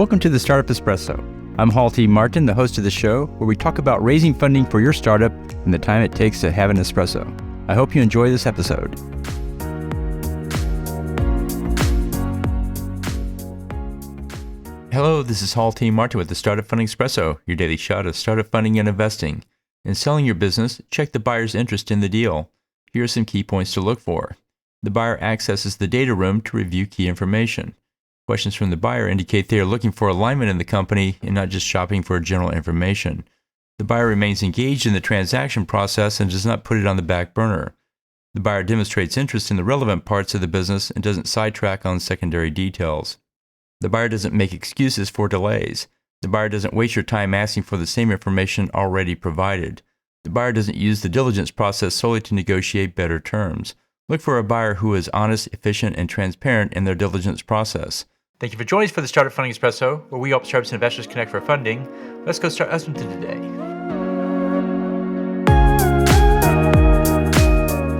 Welcome to the Startup Espresso. I'm Hall T. Martin, the host of the show, where we talk about raising funding for your startup and the time it takes to have an espresso. I hope you enjoy this episode. Hello, this is Hall T. Martin with the Startup Funding Espresso, your daily shot of startup funding and investing. In selling your business, check the buyer's interest in the deal. Here are some key points to look for. The buyer accesses the data room to review key information. Questions from the buyer indicate they are looking for alignment in the company and not just shopping for general information. The buyer remains engaged in the transaction process and does not put it on the back burner. The buyer demonstrates interest in the relevant parts of the business and doesn't sidetrack on secondary details. The buyer doesn't make excuses for delays. The buyer doesn't waste your time asking for the same information already provided. The buyer doesn't use the diligence process solely to negotiate better terms. Look for a buyer who is honest, efficient, and transparent in their diligence process. Thank you for joining us for the Startup Funding Espresso, where we help startups and investors connect for funding. Let's go start listening to today.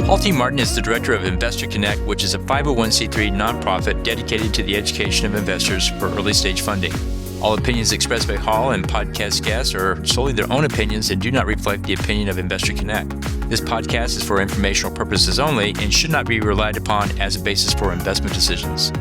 Hall T. Martin is the director of Investor Connect, which is a 501c3 nonprofit dedicated to the education of investors for early-stage funding. All opinions expressed by Hall and podcast guests are solely their own opinions and do not reflect the opinion of Investor Connect. This podcast is for informational purposes only and should not be relied upon as a basis for investment decisions.